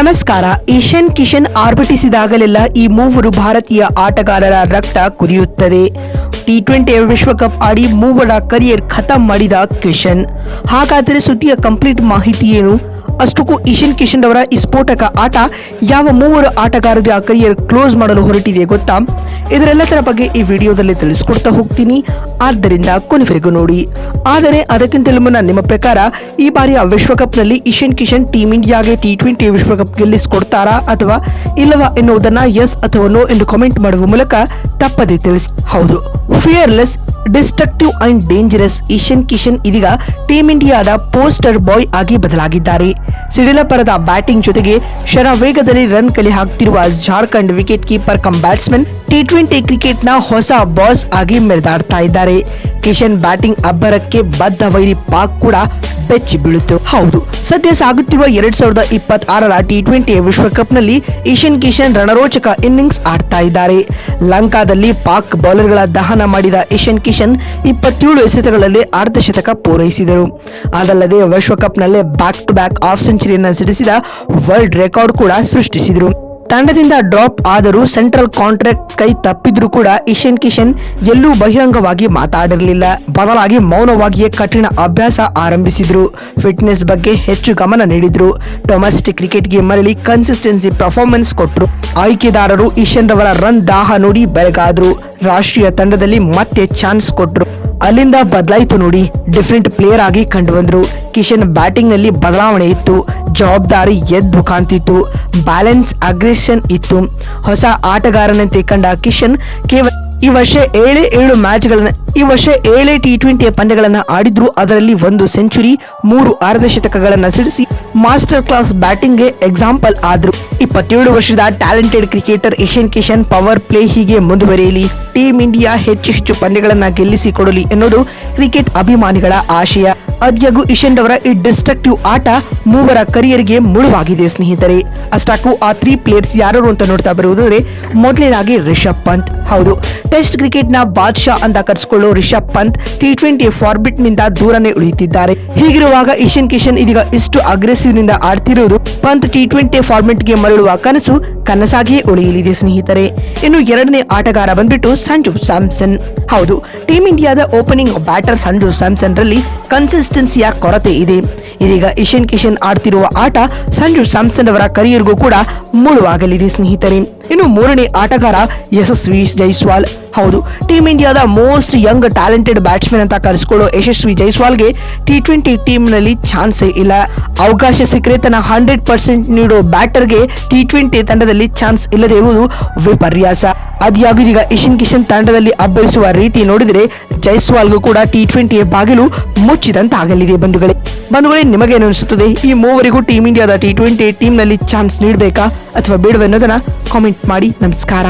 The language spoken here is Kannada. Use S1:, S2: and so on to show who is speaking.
S1: ನಮಸ್ಕಾರ. ಈಶನ್ ಕಿಶನ್ ಆರ್ಭಟಿಸಿದಾಗಲೆಲ್ಲ ಈ ಮೂವರು ಭಾರತೀಯ ಆಟಗಾರರ ರಕ್ತ ಕುದಿಯುತ್ತದೆ. ಟಿ20 ವಿಶ್ವಕಪ್ ಆಡಿ ಮೂವರ ಕರಿಯರ್ ಖತಮ್ ಮಾಡಿದ ಕಿಶನ್. ಹಾಗಾದರೆ ಸುದ್ದಿಯ ಕಂಪ್ಲೀಟ್ ಮಾಹಿತಿ ಏನು? ಅಷ್ಟಕ್ಕೂ ಈಶನ್ ಕಿಶನ್ ಅವರ ಈ ಸ್ಫೋಟಕ ಆಟ ಯಾವ ಮೂವರು ಆಟಗಾರರ ಕರಿಯರ್ ಕ್ಲೋಸ್ ಮಾಡಲು ಹೊರಟಿದೆ ಗೊತ್ತಾ? ಇದರೆಲ್ಲದರ ಬಗ್ಗೆ ಈ ವಿಡಿಯೋದಲ್ಲಿ ತಿಳಿಸ್ಕೊಡ್ತಾ ಹೋಗ್ತೀನಿ, ಆದ್ದರಿಂದ ಕೊನೆವರೆಗೂ ನೋಡಿ. ಆದರೆ ಅದಕ್ಕಿಂತಲೂ ಮುನ್ನ ನಿಮ್ಮ ಪ್ರಕಾರ ಈ ಬಾರಿಯ ವಿಶ್ವಕಪ್ನಲ್ಲಿ ಈಶನ್ ಕಿಶನ್ ಟೀಮ್ ಇಂಡಿಯಾಗೆ ಟಿ20 ವಿಶ್ವಕಪ್ ಗೆಲ್ಲಿಸಿಕೊಡ್ತಾರಾ ಅಥವಾ ಇಲ್ಲವಾ ಎನ್ನುವುದನ್ನ ಎಸ್ ಅಥವಾ ನೋ ಎಂದು ಕಾಮೆಂಟ್ ಮಾಡುವ ಮೂಲಕ ತಪ್ಪದೆ ತಿಳಿಸಿ. ಹೌದು, fearless, destructive and dangerous Ishan Kishan ಇದೀಗ ಟೀಮ್ ಇಂಡಿಯಾದ ಪೋಸ್ಟರ್ ಬಾಯ್ ಆಗಿ ಬದಲಾಗಿದ್ದಾರೆ. ಸಿಡಿಲಪರದ ಬ್ಯಾಟಿಂಗ್ ಜೊತೆಗೆ ಶರವೇಗದಲ್ಲಿ ರನ್ ಕಲೆ ಹಾಕ್ತಿರುವ Jharkhand wicket keeper cum batsman ಟಿ20 ಕ್ರಿಕೆಟ್ ನ ಹೊಸ ಬಾಸ್ ಆಗಿ ಮೆರೆದಾಡ್ತಾ ಇದ್ದಾರೆ. ಕಿಶನ್ ಬ್ಯಾಟಿಂಗ್ ಅಬ್ಬರಕ್ಕೆ ಬದ್ಧ ವೈರಿ ಪಾಕ್ ಕೂಡ ಬೆಚ್ಚಿ ಬೀಳುತ್ತು. ಹೌದು, ಸದ್ಯ ಸಾಗುತ್ತಿರುವ 2026ರ ಟಿ20 ವಿಶ್ವಕಪ್ ನಲ್ಲಿ ಈಶನ್ ಕಿಶನ್ ರಣರೋಚಕ ಇನ್ನಿಂಗ್ಸ್ ಆಡ್ತಾ ಇದ್ದಾರೆ. ಲಂಕಾದಲ್ಲಿ ಪಾಕ್ ಬೌಲರ್ಗಳ ದಹನ ಮಾಡಿದ ಈಶನ್ ಕಿಶನ್ 27 ಎಸೆತಗಳಲ್ಲಿ ಅರ್ಧಶತಕ ಪೂರೈಸಿದರು. ಅದಲ್ಲದೆ ವಿಶ್ವಕಪ್ನಲ್ಲೇ ಬ್ಯಾಕ್ ಟು ಬ್ಯಾಕ್ ಹಾಫ್ ಸೆಂಚುರಿಯನ್ನು ಸಿಡಿಸಿದ ವರ್ಲ್ಡ್ ರೆಕಾರ್ಡ್ ಕೂಡ ಸೃಷ್ಟಿಸಿದರು. ತಂಡದಿಂದ ಡ್ರಾಪ್ ಆದರೂ ಸೆಂಟ್ರಲ್ ಕಾಂಟ್ರಾಕ್ಟ್ ಕೈ ತಪ್ಪಿದ್ರೂ ಕೂಡ ಈಶನ್ ಕಿಶನ್ ಎಲ್ಲೂ ಬಹಿರಂಗವಾಗಿ ಮಾತಾಡಿರಲಿಲ್ಲ. ಬದಲಾಗಿ ಮೌನವಾಗಿಯೇ ಕಠಿಣ ಅಭ್ಯಾಸ ಆರಂಭಿಸಿದ್ರು. ಫಿಟ್ನೆಸ್ ಬಗ್ಗೆ ಹೆಚ್ಚು ಗಮನ ನೀಡಿದ್ರು. ಡೊಮೆಸ್ಟಿಕ್ ಕ್ರಿಕೆಟ್ಗೆ ಮರಳಿ ಕನ್ಸಿಸ್ಟೆನ್ಸಿ ಪರ್ಫಾರ್ಮೆನ್ಸ್ ಕೊಟ್ಟರು. ಆಯ್ಕೆದಾರರು ಈಶನ್ ರವರ ರನ್ ದಾಹ ನೋಡಿ ಬೆರಗಾದ್ರು. ರಾಷ್ಟ್ರೀಯ ತಂಡದಲ್ಲಿ ಮತ್ತೆ ಚಾನ್ಸ್ ಕೊಟ್ರು. ಅಲ್ಲಿಂದ ಬದಲಾಯಿತು ನೋಡಿ, ಡಿಫರೆಂಟ್ ಪ್ಲೇಯರ್ ಆಗಿ ಕಂಡು ಬಂದ್ರು. ಕಿಶನ್ ಬ್ಯಾಟಿಂಗ್ ನಲ್ಲಿ ಬದಲಾವಣೆ ಇತ್ತು, ಜವಾಬ್ದಾರಿ ಎದ್ದು ಕಾಣ್ತಿತ್ತು, ಬ್ಯಾಲೆನ್ಸ್ ಅಗ್ರೆಷನ್ ಇತ್ತು. ಹೊಸ ಆಟಗಾರನಂತೆ ಕಂಡ ಕಿಶನ್ ಕೇವಲ ಈ ವರ್ಷ 7 ಟಿ20 ಪಂದ್ಯಗಳನ್ನ ಆಡಿದ್ರು. ಅದರಲ್ಲಿ 1 ಸೆಂಚುರಿ, 3 ಅರ್ಧಶತಕಗಳನ್ನ ಸಿಡಿಸಿ ಮಾಸ್ಟರ್ ಕ್ಲಾಸ್ ಬ್ಯಾಟಿಂಗ್ಗೆ ಎಕ್ಸಾಂಪಲ್ ಆದ್ರು. 27 ವರ್ಷದ talented cricketer Ishan Kishan power play ಹೀಗೆ ಮುಂದುವರಿಯಲಿ, ಟೀಮ್ ಇಂಡಿಯಾ ಹೆಚ್ಚು ಪಂದ್ಯಗಳನ್ನ ಗೆಲ್ಲಿಸಿಕೊಡಲಿ ಎನ್ನುವುದು ಕ್ರಿಕೆಟ್ ಅಭಿಮಾನಿಗಳ ಆಶಯ. ಆದ್ಯಾಗೂ ಈಶನ್ ರವರ ಈ ಡಿಸ್ಟ್ರಕ್ಟಿವ್ ಆಟ ಮೂವರ ಕರಿಯರ್ಗೆ ಮುಳುವಾಗಿದೆ ಸ್ನೇಹಿತರೆ. ಅಷ್ಟಕ್ಕೂ ಆ 3 ಪ್ಲೇಯರ್ಸ್ ಯಾರು ಅಂತ ನೋಡ್ತಾ ಬರುವುದಾದ್ರೆ, ಮೊದಲನೇದಾಗಿ ರಿಷಬ್ ಪಂತ್. ಹೌದು, ಟೆಸ್ಟ್ ಕ್ರಿಕೆಟ್ ನ ಬಾದ್ಶಾ ಅಂತ ಕರೆಸಿಕೊಳ್ಳೋ ರಿಷಬ್ ಪಂತ್ ಟಿ20 ಫಾರ್ಮೆಟ್ ನಿಂದ ದೂರನೇ ಉಳಿಯುತ್ತಿದ್ದಾರೆ. ಹೀಗಿರುವಾಗ ಈಶನ್ ಕಿಶನ್ ಇದೀಗ ಇಷ್ಟು ಅಗ್ರೆಸಿವ್ ನಿಂದ ಆಡ್ತಿರುವುದು ಪಂತ್ ಟಿ20 ಫಾರ್ಮೆಟ್ ಗೆ ಮರಳುವ ಕನಸಾಗಿಯೇ ಉಳಿಯಲಿದೆ ಸ್ನೇಹಿತರೆ. ಇನ್ನು ಎರಡನೇ ಆಟಗಾರ ಬಂದ್ಬಿಟ್ಟು ಸಂಜು ಸ್ಯಾಮ್ಸನ್. ಹೌದು, ಟೀಮ್ ಇಂಡಿಯಾದ ಓಪನಿಂಗ್ ಬ್ಯಾಟರ್ ಸಂಜು ಸ್ಯಾಮ್ಸನ್ ರಲ್ಲಿ ಕನ್ಸಿಸ್ಟೆನ್ಸಿಯ ಕೊರತೆ ಇದೆ. ಇದೀಗ ಈಶನ್ ಕಿಶನ್ ಆಡ್ತಿರುವ ಆಟ ಸಂಜು ಸ್ಯಾಮ್ಸನ್ ಅವರ ಕರಿಯರ್ಗೂ ಕೂಡ ಮುಳುವಾಗಲಿದೆ ಸ್ನೇಹಿತರೆ. ಇನ್ನು ಮೂರನೇ ಆಟಗಾರ ಯಶಸ್ವಿ ಜೈಸ್ವಾಲ್. ಹೌದು, ಟೀಮ್ ಇಂಡಿಯಾದ ಮೋಸ್ಟ್ ಯಂಗ್ ಟ್ಯಾಲೆಂಟೆಡ್ ಬ್ಯಾಟ್ಸ್ಮನ್ ಅಂತ ಕರೆಸಿಕೊಳ್ಳೋ ಯಶಸ್ವಿ ಜೈಸ್ವಾಲ್ಗೆ ಟಿ20 ಟೀಮ್ ನಲ್ಲಿ ಚಾನ್ಸೇ ಇಲ್ಲ. ಅವಕಾಶ ಸಿಕ್ಕರೆ ತನ್ನ 100% ನೀಡೋ ಬ್ಯಾಟರ್ಗೆ ಟಿ20 ತಂಡದಲ್ಲಿ ಚಾನ್ಸ್ ಇಲ್ಲದೆ ಇರುವುದು ವಿಪರ್ಯಾಸ. ಆದ್ಯಾಗೂ ಇದೀಗ ಈಶನ್ ಕಿಶನ್ ತಂಡದಲ್ಲಿ ಅಬ್ಬರಿಸುವ ರೀತಿ ನೋಡಿದರೆ ಜೈಸ್ವಾಲ್ಗೂ ಕೂಡ ಟಿ20 ಬಾಗಿಲು ಮುಚ್ಚಿದಂತಾಗಲಿದೆ. ಬಂಧುಗಳೇ, ನಿಮಗೇನು ಅನಿಸುತ್ತದೆ? ಈ ಮೂವರಿಗೂ ಟೀಮ್ ಇಂಡಿಯಾದ ಟಿ20 ಟೀಮ್ ನಲ್ಲಿ ಚಾನ್ಸ್ ನೀಡಬೇಕಾ ಅಥವಾ ಬೇಡವೆನ್ನೋದನ್ನ ಕಾಮೆಂಟ್ ಮಾಡಿ. ನಮಸ್ಕಾರ.